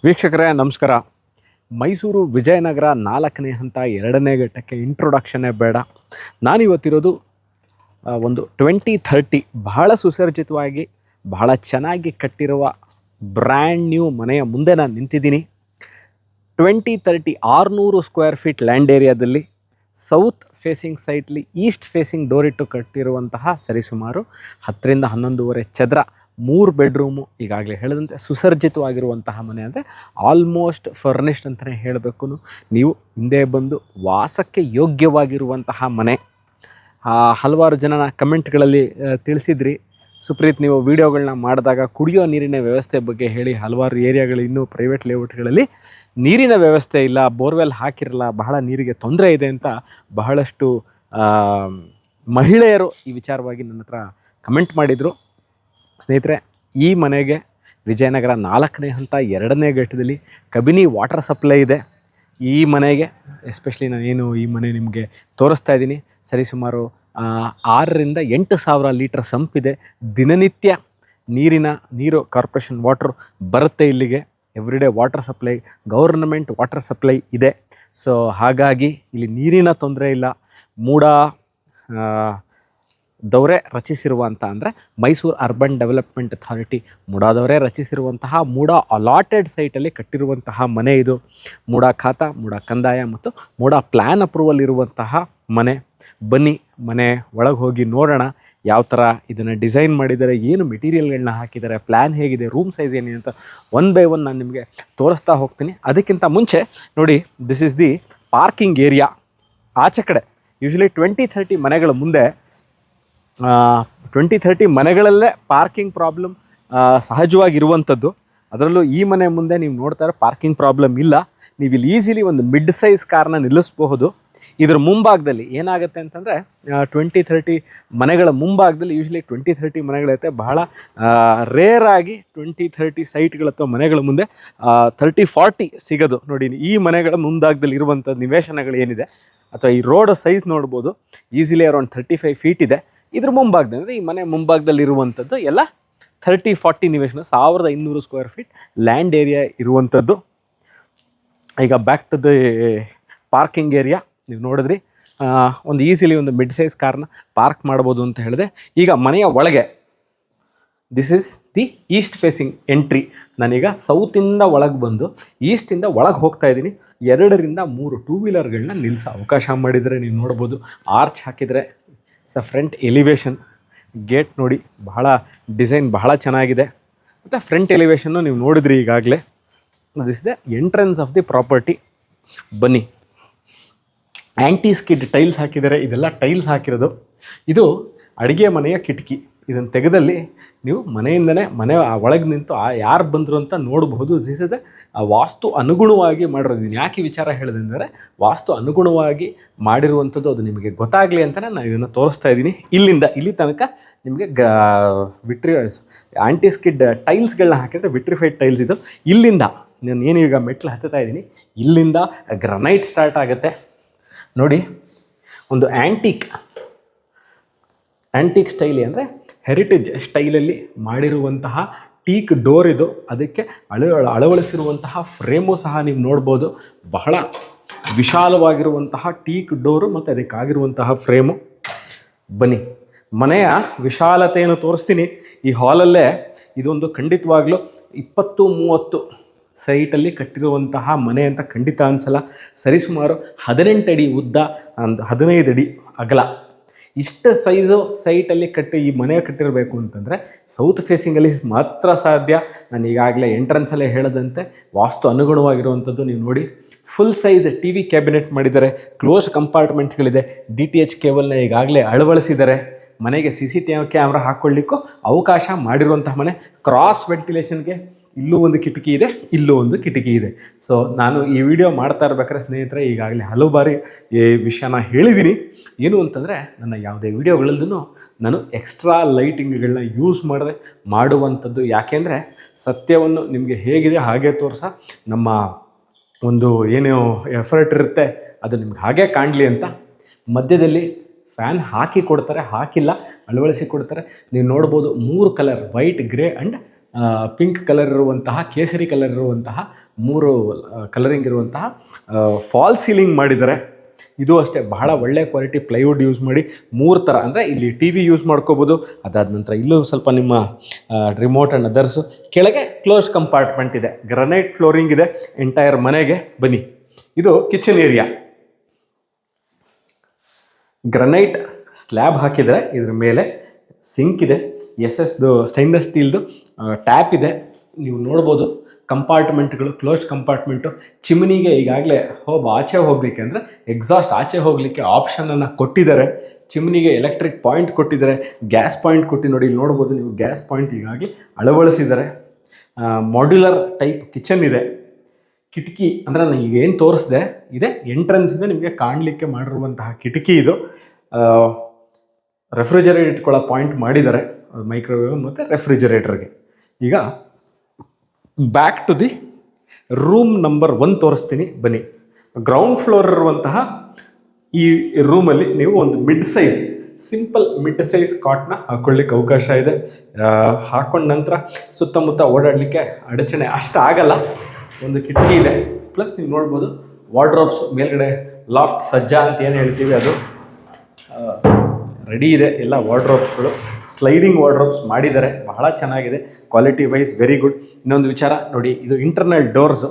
ವೀಕ್ಷಕರೇ ನಮಸ್ಕಾರ. ಮೈಸೂರು ವಿಜಯನಗರ 4ನೇ ಹಂತ 2ನೇ ಘಟ್ಟಕ್ಕೆ ಇಂಟ್ರೊಡಕ್ಷನ್ನೇ ಬೇಡ. ನಾನಿವತ್ತಿರೋದು ಒಂದು 2030 ಬಹಳ ಸುಸರ್ಜಿತವಾಗಿ ಬಹಳ ಚೆನ್ನಾಗಿ ಕಟ್ಟಿರುವ ಬ್ರ್ಯಾಂಡ್ ನ್ಯೂ ಮನೆಯ ಮುಂದೆ ನಾನು ನಿಂತಿದ್ದೀನಿ. 2030 600 ಸ್ಕ್ವೇರ್ ಫೀಟ್ ಲ್ಯಾಂಡ್ ಏರಿಯಾದಲ್ಲಿ ಸೌತ್ ಫೇಸಿಂಗ್ ಸೈಟ್ಲಿ ಈಸ್ಟ್ ಫೇಸಿಂಗ್ ಡೋರ್ ಇಟ್ಟು ಕಟ್ಟಿರುವಂತಹ ಸರಿಸುಮಾರು 10 ರಿಂದ 11.5 ಚದರ 3 ಬೆಡ್ರೂಮು. ಈಗಾಗಲೇ ಹೇಳಿದಂತೆ ಸುಸರ್ಜಿತವಾಗಿರುವಂತಹ ಮನೆ, ಅಂದರೆ ಆಲ್ಮೋಸ್ಟ್ ಫರ್ನಿಶ್ಡ್ ಅಂತಲೇ ಹೇಳಬೇಕು. ನೀವು ಹಿಂದೆ ಬಂದು ವಾಸಕ್ಕೆ ಯೋಗ್ಯವಾಗಿರುವಂತಹ ಮನೆ. ಹಲವಾರು ಜನ ಕಮೆಂಟ್ಗಳಲ್ಲಿ ತಿಳಿಸಿದ್ರಿ, ಸುಪ್ರೀತ್ ನೀವು ವಿಡಿಯೋಗಳನ್ನ ಮಾಡಿದಾಗ ಕುಡಿಯೋ ನೀರಿನ ವ್ಯವಸ್ಥೆ ಬಗ್ಗೆ ಹೇಳಿ. ಹಲವಾರು ಏರಿಯಾಗಳು ಇನ್ನೂ ಪ್ರೈವೇಟ್ ಲೇಔಟ್ಗಳಲ್ಲಿ ನೀರಿನ ವ್ಯವಸ್ಥೆ ಇಲ್ಲ, ಬೋರ್ವೆಲ್ ಹಾಕಿರಲ್ಲ, ಬಹಳ ನೀರಿಗೆ ತೊಂದರೆ ಇದೆ ಅಂತ ಬಹಳಷ್ಟು ಮಹಿಳೆಯರು ಈ ವಿಚಾರವಾಗಿ ನನ್ನ ಹತ್ರ ಕಮೆಂಟ್ ಮಾಡಿದರು. ಸ್ನೇಹಿತರೆ, ಈ ಮನೆಗೆ ವಿಜಯನಗರ 4ನೇ ಹಂತ 2ನೇ ಘಟ್ಟದಲ್ಲಿ ಕಬಿನಿ ವಾಟರ್ ಸಪ್ಲೈ ಇದೆ. ಈ ಮನೆಗೆ ಎಸ್ಪೆಷಲಿ ನಾನೇನು ಈ ಮನೆ ನಿಮಗೆ ತೋರಿಸ್ತಾ ಇದ್ದೀನಿ, ಸರಿಸುಮಾರು 6 ರಿಂದ 8 ಸಾವಿರ ಲೀಟರ್ ಸಂಪಿದೆ. ದಿನನಿತ್ಯ ನೀರು ಕಾರ್ಪೊರೇಷನ್ ವಾಟ್ರು ಬರುತ್ತೆ ಇಲ್ಲಿಗೆ. Everyday water supply, government water supply ಇದೆ. ಸೊ ಹಾಗಾಗಿ ಇಲ್ಲಿ ನೀರಿನ ತೊಂದರೆ ಇಲ್ಲ. ಮೂಡಾದವರೇ ರಚಿಸಿರುವಂಥ, ಅಂದರೆ ಮೈಸೂರು ಅರ್ಬನ್ ಡೆವಲಪ್ಮೆಂಟ್ ಅಥಾರಿಟಿ ಮೂಡಾದವರೇ ರಚಿಸಿರುವಂತಹ ಮೂಡಾ ಅಲಾಟೆಡ್ ಸೈಟಲ್ಲಿ ಕಟ್ಟಿರುವಂತಹ ಮನೆ ಇದು. ಮೂಡಾ ಖಾತಾ, ಮೂಡಾ ಕಂದಾಯ ಮತ್ತು ಮೂಡಾ ಪ್ಲ್ಯಾನ್ ಅಪ್ರೂವಲ್ ಇರುವಂತಹ ಮನೆ. ಬನ್ನಿ ಮನೆ ಒಳಗೆ ಹೋಗಿ ನೋಡೋಣ ಯಾವ ಥರ ಇದನ್ನು ಡಿಸೈನ್ ಮಾಡಿದ್ದಾರೆ, ಏನು ಮೆಟೀರಿಯಲ್ಗಳನ್ನ ಹಾಕಿದ್ದಾರೆ, ಪ್ಲ್ಯಾನ್ ಹೇಗಿದೆ, ರೂಮ್ ಸೈಜ್ ಏನಿದೆ ಅಂತ ಒನ್ ಬೈ ಒನ್ ನಾನು ನಿಮಗೆ ತೋರಿಸ್ತಾ ಹೋಗ್ತೀನಿ. ಅದಕ್ಕಿಂತ ಮುಂಚೆ ನೋಡಿ, this is the parking area. ಆಚೆ ಕಡೆ ಯೂಶ್ವಲಿ 2030 ಮನೆಗಳ ಮುಂದೆ 2030 ಮನೆಗಳಲ್ಲೇ ಪಾರ್ಕಿಂಗ್ ಪ್ರಾಬ್ಲಮ್ ಸಹಜವಾಗಿರುವಂಥದ್ದು. ಅದರಲ್ಲೂ ಈ ಮನೆ ಮುಂದೆ ನೀವು ನೋಡ್ತಾರೆ ಪಾರ್ಕಿಂಗ್ ಪ್ರಾಬ್ಲಮ್ ಇಲ್ಲ. ನೀವು ಇಲ್ಲಿ ಈಸಿಲಿ ಒಂದು ಮಿಡ್ ಸೈಜ್ ಕಾರ್ನ ನಿಲ್ಲಿಸಬಹುದು. ಇದರ ಮುಂಭಾಗದಲ್ಲಿ ಏನಾಗುತ್ತೆ ಅಂತಂದರೆ 2030 ಮನೆಗಳ ಮುಂಭಾಗದಲ್ಲಿ ಯೂಶ್ವಲಿ 2030 ಮನೆಗಳಿರುತ್ತೆ. ಬಹಳ ರೇರಾಗಿ 2030 ಸೈಟ್ಗಳ ಅಥವಾ ಮನೆಗಳ ಮುಂದೆ 30-40 ಸಿಗೋದು. ನೋಡಿ, ಈ ಮನೆಗಳ ಮುಂಭಾಗದಲ್ಲಿ ಇರುವಂಥ ನಿವೇಶನಗಳು ಏನಿದೆ ಅಥವಾ ಈ ರೋಡ್ ಸೈಜ್ ನೋಡ್ಬೋದು, ಈಸಿಲಿ ಅರೌಂಡ್ 35 ಫೀಟ್ ಇದೆ. ಇದ್ರ ಮುಂಭಾಗದಲ್ಲಿ, ಅಂದರೆ ಈ ಮನೆ ಮುಂಭಾಗದಲ್ಲಿ ಇರುವಂಥದ್ದು ಎಲ್ಲ 30-40 ನಿವೇಶನ, 1200 ಸ್ಕ್ವೇರ್ ಫೀಟ್ ಲ್ಯಾಂಡ್ ಏರಿಯಾ ಇರುವಂಥದ್ದು. ಈಗ back to the parking area. ನೀವು ನೋಡಿದ್ರಿ, ಒಂದು ಈಸಿಲಿ ಒಂದು ಮಿಡ್ ಸೈಜ್ ಕಾರ್ನ ಪಾರ್ಕ್ ಮಾಡ್ಬೋದು ಅಂತ ಹೇಳಿದೆ. ಈಗ ಮನೆಯ ಒಳಗೆ this is the East facing entry. ನಾನೀಗ ಸೌತಿಂದ ಒಳಗೆ ಬಂದು ಈಸ್ಟಿಂದ ಒಳಗೆ ಹೋಗ್ತಾ ಇದ್ದೀನಿ. 2 ರಿಂದ 3 ಟೂ ವೀಲರ್ಗಳನ್ನ ನಿಲ್ಲಿಸೋ ಅವಕಾಶ ಮಾಡಿದರೆ ನೀವು ನೋಡ್ಬೋದು. ಆರ್ಚ್ ಹಾಕಿದರೆ ಫ್ರಂಟ್ ಎಲಿವೇಶನ್. ಗೇಟ್ ನೋಡಿ, ಬಹಳ ಡಿಸೈನ್ ಬಹಳ ಚೆನ್ನಾಗಿದೆ. ಮತ್ತು ಫ್ರಂಟ್ ಎಲಿವೇಶನ್ನು ನೀವು ನೋಡಿದ್ರಿ ಈಗಾಗಲೇ. This the entrance of the property. ಬನ್ನಿ, ಆ್ಯಂಟಿ ಸ್ಕಿಡ್ ಟೈಲ್ಸ್ ಹಾಕಿದ್ದಾರೆ. ಇದೆಲ್ಲ ಟೈಲ್ಸ್ ಹಾಕಿರೋದು. ಇದು ಅಡುಗೆ ಮನೆಯ ಕಿಟಕಿ. ಇದನ್ನು ತೆಗೆದಲ್ಲಿ ನೀವು ಮನೆಯಿಂದನೇ ಮನೆ ಒಳಗೆ ನಿಂತು ಯಾರು ಬಂದರು ಅಂತ ನೋಡಬಹುದು. ದಿಸ್ ಇಸ್ ವಾಸ್ತು ಅನುಗುಣವಾಗಿ ಮಾಡಿರೋದು. ಯಾಕೆ ವಿಚಾರ ಹೇಳಿದೆ ಅಂದರೆ, ವಾಸ್ತು ಅನುಗುಣವಾಗಿ ಮಾಡಿರುವಂಥದ್ದು, ಅದು ನಿಮಗೆ ಗೊತ್ತಾಗಲಿ ಅಂತಲೇ ನಾನು ಇದನ್ನು ತೋರಿಸ್ತಾ ಇದ್ದೀನಿ. ಇಲ್ಲಿ ತನಕ ನಿಮಗೆ ಆ್ಯಂಟಿ ಸ್ಕಿಡ್ ಟೈಲ್ಸ್ಗಳನ್ನ ಹಾಕಿದರೆ ವಿಟ್ರಿಫೈಡ್ ಟೈಲ್ಸ್ ಇದು. ಇಲ್ಲಿಂದ ನಾನು ಏನು ಈಗ ಮೆಟ್ಲು ಹತ್ತುತ್ತಾ ಇದ್ದೀನಿ, ಇಲ್ಲಿಂದ ಗ್ರನೈಟ್ ಸ್ಟಾರ್ಟ್ ಆಗುತ್ತೆ. ನೋಡಿ, ಒಂದು ಆ್ಯಂಟಿಕ್ ಸ್ಟೈಲಿ, ಅಂದರೆ ಹೆರಿಟೇಜ್ ಸ್ಟೈಲಲ್ಲಿ ಮಾಡಿರುವಂತಹ ಟೀಕ್ ಡೋರ್ ಇದು. ಅದಕ್ಕೆ ಅಳವಡಿಸಿರುವಂತಹ ಫ್ರೇಮು ಸಹ ನೀವು ನೋಡ್ಬೋದು. ಬಹಳ ವಿಶಾಲವಾಗಿರುವಂತಹ ಟೀಕ್ ಡೋರು ಮತ್ತು ಅದಕ್ಕಾಗಿರುವಂತಹ ಫ್ರೇಮು. ಬನ್ನಿ, ಮನೆಯ ವಿಶಾಲತೆಯನ್ನು ತೋರಿಸ್ತೀನಿ. ಈ ಹಾಲಲ್ಲೇ ಇದೊಂದು ಖಂಡಿತವಾಗ್ಲೂ 20-30 ಸೈಟಲ್ಲಿ ಕಟ್ಟಿರುವಂತಹ ಮನೆ ಅಂತ ಖಂಡಿತ ಅನಿಸಲ್ಲ. ಸರಿಸುಮಾರು 18 ಅಡಿ ಉದ್ದ, 15 ಅಡಿ ಅಗಲ, ಇಷ್ಟು ಸೈಜು ಸೈಟಲ್ಲಿ ಈ ಮನೆ ಕಟ್ಟಿರಬೇಕು ಅಂತಂದರೆ ಸೌತ್ ಫೇಸಿಂಗಲ್ಲಿ ಮಾತ್ರ ಸಾಧ್ಯ. ನಾನು ಈಗಾಗಲೇ ಎಂಟ್ರೆನ್ಸಲ್ಲೇ ಹೇಳದಂತೆ ವಾಸ್ತು ಅನುಗುಣವಾಗಿರುವಂಥದ್ದು. ನೀವು ನೋಡಿ, ಫುಲ್ ಸೈಜ್ TV ಕ್ಯಾಬಿನೆಟ್ ಮಾಡಿದ್ದಾರೆ. ಕ್ಲೋಸ್ ಕಂಪಾರ್ಟ್ಮೆಂಟ್ಗಳಿದೆ. DTH ಕೇಬಲ್ನ ಈಗಾಗಲೇ ಅಳವಡಿಸಿದ್ದಾರೆ. ಮನೆಗೆ CCTV ಕ್ಯಾಮ್ರಾ ಹಾಕ್ಕೊಳ್ಳಿಕ್ಕೂ ಅವಕಾಶ ಮಾಡಿರುವಂತಹ ಮನೆ. ಕ್ರಾಸ್ ವೆಂಟಿಲೇಷನ್ಗೆ ಇಲ್ಲೂ ಒಂದು ಕಿಟಕಿ ಇದೆ, ಇಲ್ಲೂ ಒಂದು ಕಿಟಕಿ ಇದೆ. ಸೊ ನಾನು ಈ ವಿಡಿಯೋ ಮಾಡ್ತಾ ಇರ್ಬೇಕಾದ್ರೆ ಸ್ನೇಹಿತರೆ, ಈಗಾಗಲೇ ಹಲವು ಬಾರಿ ಈ ವಿಷಯನ ಹೇಳಿದ್ದೀನಿ. ಏನು ಅಂತಂದರೆ, ನನ್ನ ಯಾವುದೇ ವಿಡಿಯೋಗಳಲ್ಲೂ ನಾನು ಎಕ್ಸ್ಟ್ರಾ ಲೈಟಿಂಗ್ಗಳನ್ನ ಯೂಸ್ ಮಾಡುವಂಥದ್ದು. ಯಾಕೆಂದರೆ ಸತ್ಯವನ್ನು ನಿಮಗೆ ಹೇಗಿದೆ ಹಾಗೆ ನಮ್ಮ ಒಂದು ಏನು ಎಫರ್ಟ್ ಇರುತ್ತೆ ಅದು ನಿಮ್ಗೆ ಹಾಗೆ ಕಾಣಲಿ ಅಂತ. ಮಧ್ಯದಲ್ಲಿ ಫ್ಯಾನ್ ಹಾಕಿ ಕೊಡ್ತಾರೆ, ಹಾಕಿಲ್ಲ ಅಳವಡಿಸಿ ಕೊಡ್ತಾರೆ. ನೀವು ನೋಡ್ಬೋದು 3 colour, white, grey and pink colour ಇರುವಂತಹ, ಕೇಸರಿ ಕಲರ್ ಇರುವಂತಹ 3 ಕಲರಿಂಗ್ ಇರುವಂತಹ ಫಾಲ್ ಸೀಲಿಂಗ್ ಮಾಡಿದ್ದಾರೆ. ಇದು ಅಷ್ಟೇ ಬಹಳ ಒಳ್ಳೆ ಕ್ವಾಲಿಟಿ ಪ್ಲೈವುಡ್ ಯೂಸ್ ಮಾಡಿ 3 ಥರ, ಅಂದರೆ ಇಲ್ಲಿ ಟಿ ವಿ ಯೂಸ್ ಮಾಡ್ಕೋಬೋದು. ಅದಾದ ನಂತರ ಇಲ್ಲೂ ಸ್ವಲ್ಪ ನಿಮ್ಮ ರಿಮೋಟ್ ಆ್ಯಂಡ್ ಅದರ್ಸು. ಕೆಳಗೆ ಕ್ಲೋಸ್ ಕಂಪಾರ್ಟ್ಮೆಂಟ್ ಇದೆ, ಗ್ರನೈಟ್ ಫ್ಲೋರಿಂಗ್ ಇದೆ ಎಂಟೈರ್ ಮನೆಗೆ. ಬನ್ನಿ, ಇದು ಕಿಚನ್ ಏರಿಯಾ. ಗ್ರನೈಟ್ ಸ್ಲ್ಯಾಬ್ ಹಾಕಿದರೆ, ಇದ್ರ ಮೇಲೆ ಸಿಂಕ್ ಇದೆ, ಎಸ್ಎಸ್ದು ಸ್ಟೈನ್ಲೆಸ್ ಸ್ಟೀಲ್ದು ಟ್ಯಾಪ್ ಇದೆ. ನೀವು ನೋಡ್ಬೋದು ಕಂಪಾರ್ಟ್ಮೆಂಟ್ಗಳು, ಕ್ಲೋಸ್ಡ್ ಕಂಪಾರ್ಟ್ಮೆಂಟು. ಚಿಮ್ನಿಗೆ ಈಗಾಗಲೇ ಆಚೆ ಹೋಗಲಿಕ್ಕೆ, ಅಂದರೆ ಎಕ್ಸಾಸ್ಟ್ ಆಚೆ ಹೋಗಲಿಕ್ಕೆ ಆಪ್ಷನನ್ನು ಕೊಟ್ಟಿದ್ದಾರೆ. ಚಿಮ್ನಿಗೆ ಎಲೆಕ್ಟ್ರಿಕ್ ಪಾಯಿಂಟ್ ಕೊಟ್ಟಿದ್ದಾರೆ, ಗ್ಯಾಸ್ ಪಾಯಿಂಟ್ ಕೊಟ್ಟು ನೋಡಿ, ಇಲ್ಲಿ ನೋಡ್ಬೋದು ನೀವು ಗ್ಯಾಸ್ ಪಾಯಿಂಟ್ ಈಗಾಗಲೇ ಅಳವಡಿಸಿದ್ದಾರೆ. ಮಾಡ್ಯುಲರ್ ಟೈಪ್ ಕಿಚನ್ ಇದೆ. ಕಿಟಕಿ ಅಂದರೆ ನಾನು ಈಗ ಏನು ತೋರಿಸಿದೆ ಇದೆ ಎಂಟ್ರೆನ್ಸ್ ಇದೆ, ನಿಮಗೆ ಕಾಣಲಿಕ್ಕೆ ಮಾಡಿರುವಂತಹ ಕಿಟಕಿ ಇದು. ರೆಫ್ರಿಜರೇಟರ್ ಇಟ್ಕೊಳ್ಳೋ ಪಾಯಿಂಟ್ ಮಾಡಿದ್ದಾರೆ, ಮೈಕ್ರೋವೇವ್ ಮತ್ತು ರೆಫ್ರಿಜರೇಟರ್ಗೆ. ಈಗ back to the room number 1 ತೋರಿಸ್ತೀನಿ ಬನ್ನಿ. ಗ್ರೌಂಡ್ ಫ್ಲೋರ್ ಇರುವಂತಹ ಈ ರೂಮಲ್ಲಿ ನೀವು ಒಂದು ಸಿಂಪಲ್ ಮಿಡ್ ಸೈಜ್ ಕಾಟ್ನ ಹಾಕೊಳ್ಳಿಕ್ಕೆ ಅವಕಾಶ ಇದೆ. ಹಾಕೊಂಡ ನಂತರ ಸುತ್ತಮುತ್ತ ಓಡಾಡಲಿಕ್ಕೆ ಅಡಚಣೆ ಅಷ್ಟು ಆಗಲ್ಲ. ಒಂದು ಕಿಟಕಿ ಇದೆ, ಪ್ಲಸ್ ನೀವು ನೋಡ್ಬೋದು ವಾರ್ಡ್ರೋಬ್ಸ್ ಮೇಲ್ಗಡೆ ಲಾಫ್ಟ್ ಸಜ್ಜಾ ಅಂತ ಏನು ಹೇಳ್ತೀವಿ ಅದು ರೆಡಿ ಇದೆ. ಎಲ್ಲ ವಾರ್ಡ್ರೋಬ್ಸ್ಗಳು ಸ್ಲೈಡಿಂಗ್ ವಾರ್ಡ್ರೋಬ್ಸ್ ಮಾಡಿದ್ದಾರೆ, ಬಹಳ ಚೆನ್ನಾಗಿದೆ, ಕ್ವಾಲಿಟಿ ವೈಸ್ ವೆರಿ ಗುಡ್. ಇನ್ನೊಂದು ವಿಚಾರ ನೋಡಿ, ಇದು ಇಂಟರ್ನಲ್ ಡೋರ್ಸು.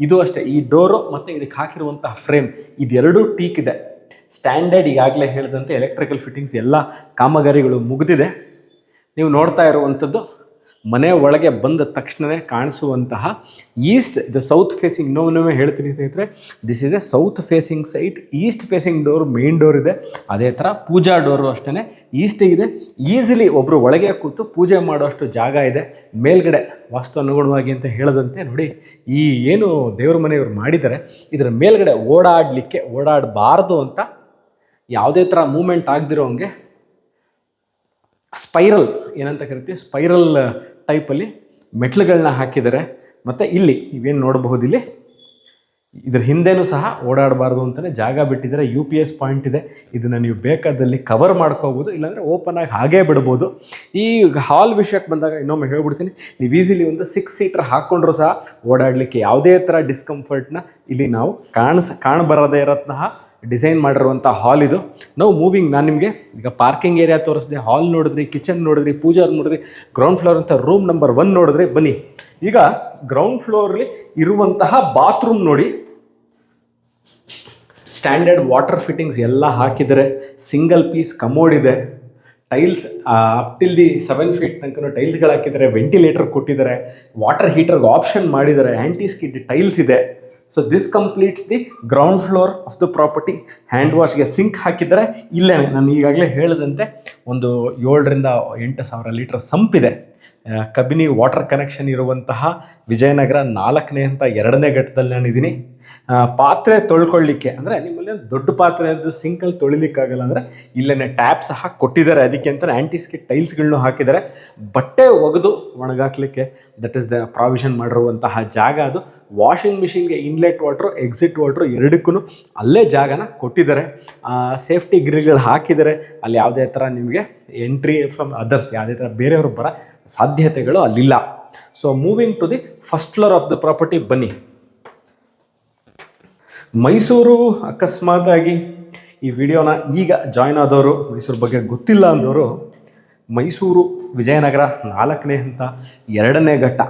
ಇದು ಅಷ್ಟೇ, ಈ ಡೋರು ಮತ್ತು ಇದಕ್ಕೆ ಹಾಕಿರುವಂತಹ ಫ್ರೇಮ್ ಇದೆರಡೂ ಟೀಕ್ ಇದೆ. ಸ್ಟ್ಯಾಂಡರ್ಡ್ ಈಗಾಗಲೇ ಹೇಳಿದಂತೆ ಎಲೆಕ್ಟ್ರಿಕಲ್ ಫಿಟ್ಟಿಂಗ್ಸ್ ಎಲ್ಲ ಕಾಮಗಾರಿಗಳು ಮುಗಿದಿದೆ. ನೀವು ನೋಡ್ತಾ ಇರುವಂಥದ್ದು ಮನೆ ಒಳಗೆ ಬಂದ ತಕ್ಷಣವೇ ಕಾಣಿಸುವಂತಹ ಈಸ್ಟ್, ಇದು ಸೌತ್ ಫೇಸಿಂಗ್. ಇನ್ನೊಮ್ಮೆ ಹೇಳ್ತೀನಿ ಸ್ನೇಹಿತರೆ, this is A south facing site. East facing door main door ಇದೆ. ಅದೇ ಥರ ಪೂಜಾ ಡೋರು ಅಷ್ಟೇ ಈಸ್ಟಿಗಿದೆ. ಈಸಿಲಿ ಒಬ್ಬರು ಒಳಗೆ ಕೂತು ಪೂಜೆ ಮಾಡೋಷ್ಟು ಜಾಗ ಇದೆ. ಮೇಲ್ಗಡೆ ವಾಸ್ತು ಅನುಗುಣವಾಗಿ ಅಂತ ಹೇಳದಂತೆ ನೋಡಿ, ಈ ಏನು ದೇವ್ರ ಮನೆಯವರು ಮಾಡಿದ್ದಾರೆ, ಇದರ ಮೇಲ್ಗಡೆ ಓಡಾಡಬಾರ್ದು ಅಂತ ಯಾವುದೇ ಥರ ಮೂಮೆಂಟ್ ಆಗದಿರೋ ಹಂಗೆ ಸ್ಪೈರಲ್ ಏನಂತ ಕರಿತೀವಿ, ಸ್ಪೈರಲ್ ಟೈಪಲ್ಲಿ ಮೆಟ್ಲುಗಳನ್ನ ಹಾಕಿದ್ದಾರೆ. ಮತ್ತು ಇಲ್ಲಿ ನೀವೇನು ನೋಡಬಹುದು, ಇಲ್ಲಿ ಇದ್ರ ಹಿಂದೆನೂ ಸಹ ಓಡಾಡಬಾರ್ದು ಅಂತಲೇ ಜಾಗ ಬಿಟ್ಟಿದ್ದಾರೆ. UPS ಪಾಯಿಂಟ್ ಇದೆ, ಇದನ್ನು ನೀವು ಬೇಕಾದಲ್ಲಿ ಕವರ್ ಮಾಡ್ಕೋಬೋದು, ಇಲ್ಲಾಂದರೆ ಓಪನ್ ಆಗಿ ಹಾಗೇ ಬಿಡ್ಬೋದು. ಈ ಹಾಲ್ ವಿಷಯಕ್ಕೆ ಬಂದಾಗ ಇನ್ನೊಮ್ಮೆ ಹೇಳ್ಬಿಡ್ತೀನಿ, ನೀವು ಈಸಿಲಿ ಒಂದು 6 ಸೀಟರ್ ಹಾಕ್ಕೊಂಡ್ರೂ ಸಹ ಓಡಾಡಲಿಕ್ಕೆ ಯಾವುದೇ ಥರ ಡಿಸ್ಕಂಫರ್ಟ್ನ ಇಲ್ಲಿ ನಾವು ಕಾಣಬರದೇ ಇರೋಂತಹ ಡಿಸೈನ್ ಮಾಡಿರುವಂಥ ಹಾಲ್ ಇದು. ನಾವು ಮೂವಿಂಗ್, ನಾನು ನಿಮಗೆ ಈಗ ಪಾರ್ಕಿಂಗ್ ಏರಿಯಾ ತೋರಿಸಿದೆ, ಹಾಲ್ ನೋಡಿದ್ರಿ, ಕಿಚನ್ ನೋಡಿದ್ರಿ, ಪೂಜಾ ನೋಡಿದ್ರಿ, ಗ್ರೌಂಡ್ ಫ್ಲೋರ್ ಅಂತ ರೂಮ್ ನಂಬರ್ 1 ನೋಡಿದ್ರಿ. ಬನ್ನಿ, ಈಗ ಗ್ರೌಂಡ್ ಫ್ಲೋರಲ್ಲಿ ಇರುವಂತಹ ಬಾತ್ರೂಮ್ ನೋಡಿ. ಸ್ಟ್ಯಾಂಡರ್ಡ್ ವಾಟರ್ ಫಿಟ್ಟಿಂಗ್ಸ್ ಎಲ್ಲ ಹಾಕಿದರೆ, ಸಿಂಗಲ್ ಪೀಸ್ ಕಮೋಡ್ ಇದೆ, tiles up till the 7 feet ತನಕ ಟೈಲ್ಸ್ಗಳು ಹಾಕಿದ್ದಾರೆ, ವೆಂಟಿಲೇಟರ್ ಕೊಟ್ಟಿದ್ದಾರೆ, ವಾಟರ್ ಹೀಟರ್ಗೆ ಆಪ್ಷನ್ ಮಾಡಿದ್ದಾರೆ, ಆ್ಯಂಟಿ ಸ್ಕಿಡ್ ಟೈಲ್ಸ್ ಇದೆ. So this completes the ground floor of the property. Hand ವಾಶ್ಗೆ ಸಿಂಕ್ ಹಾಕಿದ್ದಾರೆ. ಇಲ್ಲೇ ನಾನು ಈಗಾಗಲೇ ಹೇಳಿದಂತೆ ಒಂದು 7,000 to 8,000 ಲೀಟರ್ ಸಂಪಿದೆ. ಕಬಿನಿ ವಾಟರ್ ಕನೆಕ್ಷನ್ ಇರುವಂತಹ ವಿಜಯನಗರ 4ನೇ ಹಂತ 2ನೇ ಘಟ್ಟದಲ್ಲಿ ನಾನಿದ್ದೀನಿ. ಪಾತ್ರೆ ತೊಳ್ಕೊಳ್ಳಿಕ್ಕೆ, ಅಂದರೆ ನಿಮ್ಮಲ್ಲಿ ದೊಡ್ಡ ಪಾತ್ರೆ ಅದು ಸಿಂಕಲ್ಲಿ ತೊಳಿಲಿಕ್ಕಾಗಲ್ಲ ಅಂದರೆ ಇಲ್ಲೇ ಟ್ಯಾಪ್ ಸಹ ಕೊಟ್ಟಿದ್ದಾರೆ. ಅದಕ್ಕೆ ಅಂತ ಆ್ಯಂಟಿಸ್ಕಿಟ್ ಟೈಲ್ಸ್ಗಳನ್ನೂ ಹಾಕಿದ್ದಾರೆ. ಬಟ್ಟೆ ಒಗೆದು ಒಣಗಾಕ್ಲಿಕ್ಕೆ ದಟ್ ಇಸ್ ದ ಪ್ರಾವಿಷನ್ ಮಾಡಿರುವಂತಹ ಜಾಗ ಅದು. ವಾಷಿಂಗ್ ಮಿಷಿನ್ಗೆ ಇನ್ಲೆಟ್ ವಾಟ್ರು, ಎಕ್ಸಿಟ್ ವಾಟ್ರು ಎರಡಕ್ಕೂ ಅಲ್ಲೇ ಜಾಗನ ಕೊಟ್ಟಿದ್ದಾರೆ. ಸೇಫ್ಟಿ ಗ್ರಿಲ್ಗಳು ಹಾಕಿದ್ದಾರೆ. ಅಲ್ಲಿ ಯಾವುದೇ ಥರ ನಿಮಗೆ ಎಂಟ್ರಿ ಫ್ರಮ್ ಅದರ್ಸ್, ಯಾವುದೇ ಥರ ಬೇರೆಯವರು ಬರೋ ಸಾಧ್ಯತೆಗಳು ಅಲ್ಲಿಲ್ಲ. So moving to the first floor of the property ಬನ್ನಿ. ಮೈಸೂರು ಅಕಸ್ಮಾತಾಗಿ ಈ ವಿಡಿಯೋನ ಈಗ ಜಾಯ್ನ್ ಆದವರು, ಮೈಸೂರು ಬಗ್ಗೆ ಗೊತ್ತಿಲ್ಲ ಅಂದವರು, ಮೈಸೂರು ವಿಜಯನಗರ 4ನೇ ಹಂತ 2ನೇ ಘಟ್ಟ,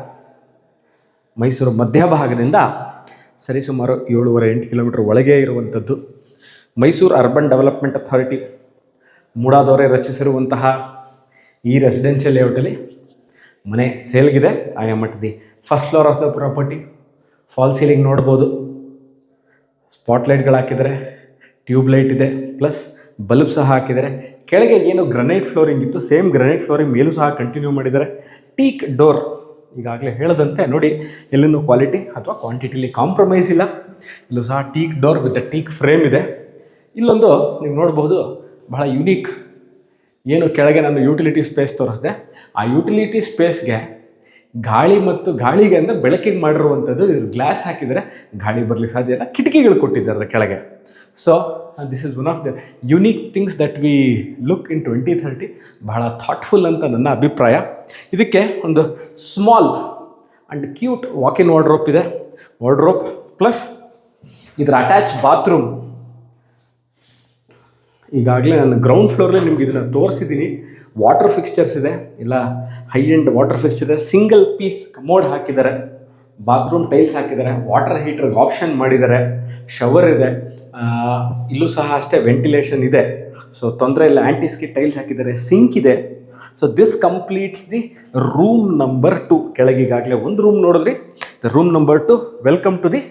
ಮೈಸೂರು ಮಧ್ಯಭಾಗದಿಂದ ಸರಿಸುಮಾರು 7.5-8 ಕಿಲೋಮೀಟರ್ ಒಳಗೆ ಇರುವಂಥದ್ದು. ಮೈಸೂರು ಅರ್ಬನ್ ಡೆವಲಪ್ಮೆಂಟ್ ಅಥಾರಿಟಿ ಮೂಡಾದವರೇ ರಚಿಸಿರುವಂತಹ ಈ ರೆಸಿಡೆನ್ಷಿಯಲ್ ಲೇಔಟಲ್ಲಿ ಮನೆ ಸೇಲ್ಗಿದೆ. I am at the first floor of the property. Fall ceiling ನೋಡ್ಬೋದು, ಸ್ಪಾಟ್ಲೈಟ್ಗಳು ಹಾಕಿದ್ದಾರೆ, ಟ್ಯೂಬ್ ಲೈಟ್ ಇದೆ, ಪ್ಲಸ್ ಬಲ್ಬ್ ಸಹ ಹಾಕಿದ್ದಾರೆ. ಕೆಳಗೆ ಏನು ಗ್ರನೈಟ್ ಫ್ಲೋರಿಂಗ್ ಇತ್ತು, ಸೇಮ್ ಗ್ರನೈಟ್ ಫ್ಲೋರಿಂಗ್ ಮೇಲೂ ಸಹ ಕಂಟಿನ್ಯೂ ಮಾಡಿದ್ದಾರೆ. ಟೀಕ್ ಡೋರ್, ಈಗಾಗಲೇ ಹೇಳದಂತೆ ನೋಡಿ, ಎಲ್ಲೂ ಕ್ವಾಲಿಟಿ ಅಥವಾ ಕ್ವಾಂಟಿಟಿಲಿ ಕಾಂಪ್ರಮೈಸ್ ಇಲ್ಲ. ಇಲ್ಲೂ ಸಹ teak door with teak frame ಇದೆ. ಇಲ್ಲೊಂದು ನೀವು ನೋಡಬಹುದು ಬಹಳ ಯುನೀಕ್, ಏನು ಕೆಳಗೆ ನಾನು ಯುಟಿಲಿಟಿ ಸ್ಪೇಸ್ ತೋರಿಸಿದೆ, ಆ ಯುಟಿಲಿಟಿ ಸ್ಪೇಸ್ಗೆ ಗಾಳಿ ಮತ್ತು ಗಾಳಿಗೆ ಅಂದರೆ ಬೆಳಕಿಗೆ ಮಾಡಿರುವಂಥದ್ದು. ಗ್ಲಾಸ್ ಹಾಕಿದರೆ ಗಾಳಿ ಬರಲಿಕ್ಕೆ ಸಾಧ್ಯ ಇಲ್ಲ, ಕಿಟಕಿಗಳು ಕೊಟ್ಟಿದ್ದಾರೆ ಕೆಳಗೆ. So this is one of the unique things that we look ಇನ್ 2030. ಬಹಳ ಥಾಟ್ಫುಲ್ ಅಂತ ನನ್ನ ಅಭಿಪ್ರಾಯ. ಇದಕ್ಕೆ ಒಂದು small and cute walk-in wardrobe ಇದೆ. ವಾರ್ಡ್ರೋಪ್ ಪ್ಲಸ್ ಇದರ ಅಟ್ಯಾಚ್ ಬಾತ್ರೂಮ್. ಈಗಾಗಲೇ ನಾನು ಗ್ರೌಂಡ್ ಫ್ಲೋರಲ್ಲಿ ನಿಮ್ಗೆ ಇದನ್ನು ತೋರಿಸಿದ್ದೀನಿ. ವಾಟರ್ ಫಿಕ್ಸ್ಚರ್ಸ್ ಇದೆ, ಎಲ್ಲ ಹೈ ಎಂಡ್ ವಾಟರ್ ಫಿಕ್ಸ್ಚರ್ ಇದೆ. ಸಿಂಗಲ್ ಪೀಸ್ ಕಮೋಡ್ ಹಾಕಿದ್ದಾರೆ, ಬಾತ್ರೂಮ್ ಟೈಲ್ಸ್ ಹಾಕಿದ್ದಾರೆ, ವಾಟರ್ ಹೀಟರ್ಗೆ ಆಪ್ಷನ್ ಮಾಡಿದ್ದಾರೆ, ಶವರ್ ಇದೆ. ಇಲ್ಲೂ ಸಹ ಅಷ್ಟೇ ವೆಂಟಿಲೇಷನ್ ಇದೆ, ಸೊ ತೊಂದರೆ ಇಲ್ಲ. ಆ್ಯಂಟಿಸ್ಕಿ ಟೈಲ್ಸ್ ಹಾಕಿದ್ದಾರೆ, ಸಿಂಕ್ ಇದೆ. So this completes the room number 2. ಕೆಳಗೀಗಾಗಲೇ ಒಂದು ರೂಮ್ ನೋಡಿದ್ರಿ, the room number 2. Welcome to the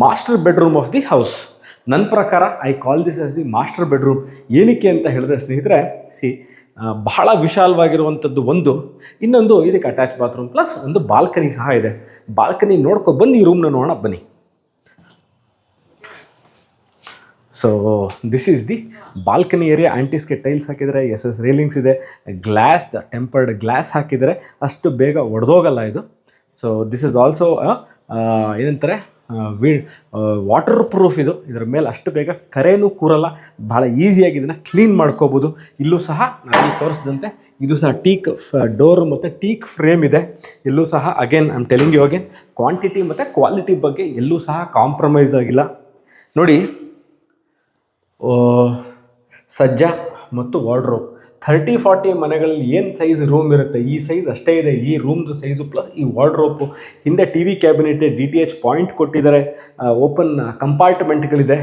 master bedroom of the house. ನನ್ನ ಪ್ರಕಾರ I call this as the master bedroom. ಏನಕ್ಕೆ ಅಂತ ಹೇಳಿದ್ರೆ ಸ್ನೇಹಿತರೆ, ಬಹಳ ವಿಶಾಲವಾಗಿರುವಂಥದ್ದು ಒಂದು. ಇನ್ನೊಂದು ಇದಕ್ಕೆ ಅಟ್ಯಾಚ್ ಬಾತ್ರೂಮ್ ಪ್ಲಸ್ ಒಂದು ಬಾಲ್ಕನಿ ಸಹ ಇದೆ. ಬಾಲ್ಕನಿ ನೋಡ್ಕೊ ಬನ್ನಿ, ಈ ರೂಮ್ನ ನೋಡೋಣ ಬನ್ನಿ. So this is the balcony area. ಆ್ಯಂಟಿಸ್ಗೆ ಟೈಲ್ಸ್ ಹಾಕಿದರೆ, ಎಸ್ ರೇಲಿಂಗ್ಸ್ ಇದೆ, ಗ್ಲಾಸ್ ಟೆಂಪರ್ಡ್ ಗ್ಲಾಸ್ ಹಾಕಿದರೆ, ಅಷ್ಟು ಬೇಗ ಒಡೆದೋಗಲ್ಲ ಇದು. ಸೊ ದಿಸ್ ಇಸ್ ಆಲ್ಸೋ ಏನಂತಾರೆ ವಾಟರ್ ಪ್ರೂಫ್ ಇದು. ಇದರ ಮೇಲೆ ಅಷ್ಟು ಬೇಗ ಕರೆನೂ ಕೂರಲ್ಲ, ಭಾಳ ಈಸಿಯಾಗಿ ಇದನ್ನು ಕ್ಲೀನ್ ಮಾಡ್ಕೋಬೋದು. ಇಲ್ಲೂ ಸಹ ನಾನು ತೋರಿಸಿದಂತೆ ಇದು ಸಹ ಟೀಕ್ ಡೋರ್ ಮತ್ತು ಟೀಕ್ ಫ್ರೇಮ್ ಇದೆ. ಇಲ್ಲೂ ಸಹ again I am telling you again, quantity ಮತ್ತು ಕ್ವಾಲಿಟಿ ಬಗ್ಗೆ ಎಲ್ಲೂ ಸಹ ಕಾಂಪ್ರಮೈಸ್ ಆಗಿಲ್ಲ. ನೋಡಿ, ಸಜ್ಜಾ ಮತ್ತು ವಾರ್ಡ್ರೋಬ್ 30-40 ಮನೆಗಳಲ್ಲಿ ಏನು ಸೈಜ್ ರೂಮ್ ಇರುತ್ತೆ, ಈ ಸೈಜ್ ಅಷ್ಟೇ ಇದೆ. ಈ ರೂಮ್ದು ಸೈಜು ಪ್ಲಸ್ ಈ ವಾರ್ಡ್ರೋಬು. ಹಿಂದೆ T V cabinet, DTH point ಕೊಟ್ಟಿದ್ದಾರೆ, ಓಪನ್ ಕಂಪಾರ್ಟ್ಮೆಂಟ್ಗಳಿದೆ.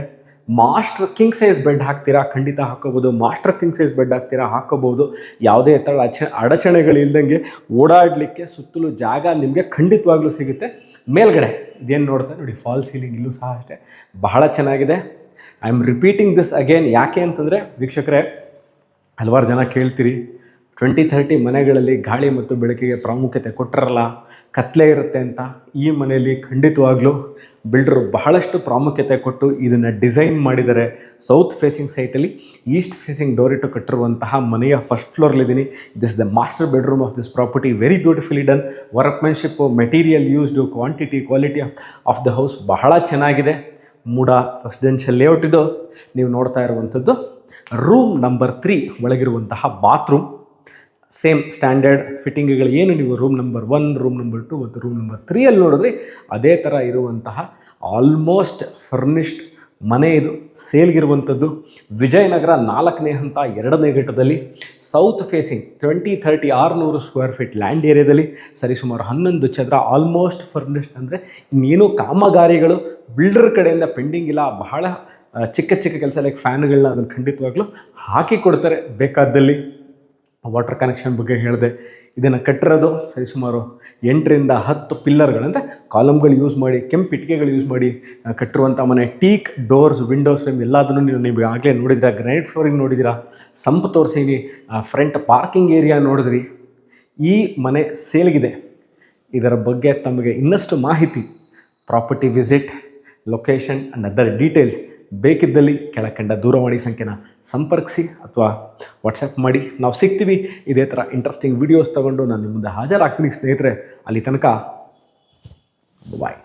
ಮಾಸ್ಟರ್ ಕಿಂಗ್ ಸೈಜ್ ಬೆಡ್ ಹಾಕ್ತೀರಾ, ಖಂಡಿತ ಹಾಕೋಬೋದು. ಮಾಸ್ಟರ್ ಕಿಂಗ್ ಸೈಜ್ ಬೆಡ್ ಹಾಕ್ತೀರಾ, ಹಾಕೋಬೋದು. ಯಾವುದೇ ಥರ ಅಡಚಣೆಗಳಿಲ್ದಂಗೆ ಓಡಾಡಲಿಕ್ಕೆ ಸುತ್ತಲೂ ಜಾಗ ನಿಮಗೆ ಖಂಡಿತವಾಗ್ಲೂ ಸಿಗುತ್ತೆ. ಮೇಲ್ಗಡೆ ಇದೇನು ನೋಡ್ತಾ ನೋಡಿ, ಫಾಲ್ ಸೀಲಿಂಗ್, ಇಲ್ಲೂ ಸಹ ಅಷ್ಟೇ ಬಹಳ ಚೆನ್ನಾಗಿದೆ. I am repeating this again. ಯಾಕೆ ಅಂತಂದರೆ ವೀಕ್ಷಕರೇ, ಹಲವಾರು ಜನ ಕೇಳ್ತೀರಿ 2030 ಮನೆಗಳಲ್ಲಿ ಗಾಳಿ ಮತ್ತು ಬೆಳಕಿಗೆ ಪ್ರಾಮುಖ್ಯತೆ ಕೊಟ್ಟರಲ್ಲ, ಕತ್ಲೆ ಇರುತ್ತೆ ಅಂತ. ಈ ಮನೆಯಲ್ಲಿ ಖಂಡಿತವಾಗ್ಲೂ ಬಿಲ್ಡರು ಬಹಳಷ್ಟು ಪ್ರಾಮುಖ್ಯತೆ ಕೊಟ್ಟು ಇದನ್ನು ಡಿಸೈನ್ ಮಾಡಿದ್ದಾರೆ. ಸೌತ್ ಫೇಸಿಂಗ್ ಸೈಟಲ್ಲಿ ಈಸ್ಟ್ ಫೇಸಿಂಗ್ ಡೋರ್ ಇಟ್ಟು ಕಟ್ಟಿರುವಂತಹ ಮನೆಯ ಫಸ್ಟ್ ಫ್ಲೋರ್ಲಿದ್ದೀನಿ. This the master bedroom of this property. Very beautifully done. Workmanship, material used, quantity, quality of the house ಬಹಳ ಚೆನ್ನಾಗಿದೆ. ಮೂಡ ರೆಸಿಡೆನ್ಷಿಯಲ್ ಲೇಔಟ್ ಇದು. ನೀವು ನೋಡ್ತಾ ಇರುವಂಥದ್ದು ರೂಮ್ ನಂಬರ್ 3 ಒಳಗಿರುವಂತಹ ಬಾತ್ರೂಮ್. ಸೇಮ್ ಸ್ಟ್ಯಾಂಡರ್ಡ್ ಫಿಟ್ಟಿಂಗ್ಗಳು ಏನು ನೀವು ರೂಮ್ ನಂಬರ್ 1, ರೂಮ್ ನಂಬರ್ 2 ಮತ್ತು ರೂಮ್ ನಂಬರ್ 3 ನೋಡಿದ್ರಿ, ಅದೇ ಥರ ಇರುವಂತಹ ಆಲ್ಮೋಸ್ಟ್ ಫರ್ನಿಶ್ಡ್ ಮನೆ ಇದು. ಸೇಲ್ಗಿರುವಂಥದ್ದು ವಿಜಯನಗರ 4ನೇ ಹಂತ 2ನೇ ಘಟ್ಟದಲ್ಲಿ, south facing 20-30 600 square feet land ಏರಿಯಾದಲ್ಲಿ, ಸರಿಸುಮಾರು 11 ಚದರ, ಆಲ್ಮೋಸ್ಟ್ ಫರ್ನಿಶ್ಡ್. ಅಂದರೆ ಇನ್ನೇನು ಕಾಮಗಾರಿಗಳು ಬಿಲ್ಡರ್ ಕಡೆಯಿಂದ ಪೆಂಡಿಂಗ್ ಇಲ್ಲ. ಬಹಳ ಚಿಕ್ಕ ಚಿಕ್ಕ ಕೆಲಸ ಲೈಕ್ ಫ್ಯಾನ್ಗಳನ್ನ ಅದನ್ನು ಖಂಡಿತವಾಗ್ಲೂ ಹಾಕಿ ಕೊಡ್ತಾರೆ ಬೇಕಾದಲ್ಲಿ. ವಾಟರ್ ಕನೆಕ್ಷನ್ ಬಗ್ಗೆ ಹೇಳಿದೆ. ಇದನ್ನು ಕಟ್ಟಿರೋದು ಸರಿಸುಮಾರು 8ರಿಂದ 10 ಪಿಲ್ಲರ್ಗಳಂತೆ ಕಾಲಮ್ಗಳು ಯೂಸ್ ಮಾಡಿ, ಕೆಂಪು ಇಟ್ಟಿಗೆಗಳು ಯೂಸ್ ಮಾಡಿ ಕಟ್ಟಿರುವಂಥ ಮನೆ. ಟೀಕ್ ಡೋರ್ಸ್, ವಿಂಡೋಸ್ ಫ್ರೇಮ್ ಎಲ್ಲದನ್ನು ನೀವು ಆಗಲೇ ನೋಡಿದಿರಾ. ಗ್ರೈನೇಟ್ ಫ್ಲೋರಿಂಗ್ ನೋಡಿದಿರಾ, ಸಂಪ್ ತೋರಿಸೀನಿ, ಫ್ರಂಟ್ ಪಾರ್ಕಿಂಗ್ ಏರಿಯಾ ನೋಡಿದ್ರಿ. ಈ ಮನೆ ಸೇಲ್ಗಿದೆ. ಇದರ ಬಗ್ಗೆ ತಮಗೆ ಇನ್ನಷ್ಟು ಮಾಹಿತಿ, property visit, location and other details ಬೇಕಿದ್ದಲ್ಲಿ ಕೆಳಕಂಡ ದೂರವಾಣಿ ಸಂಖ್ಯೆನ ಸಂಪರ್ಕಿಸಿ ಅಥವಾ ವಾಟ್ಸಪ್ ಮಾಡಿ. ನಾವು ಸಿಗ್ತೀವಿ ಇದೇ ಥರ ಇಂಟ್ರೆಸ್ಟಿಂಗ್ ವೀಡಿಯೋಸ್ ತೊಗೊಂಡು ನಾನು ನಿಮ್ಮ ಮುಂದೆ ಹಾಜರಾಗ್ತೀನಿ ಸ್ನೇಹಿತರೆ. ಅಲ್ಲಿ ತನಕ ಬಾಯ್.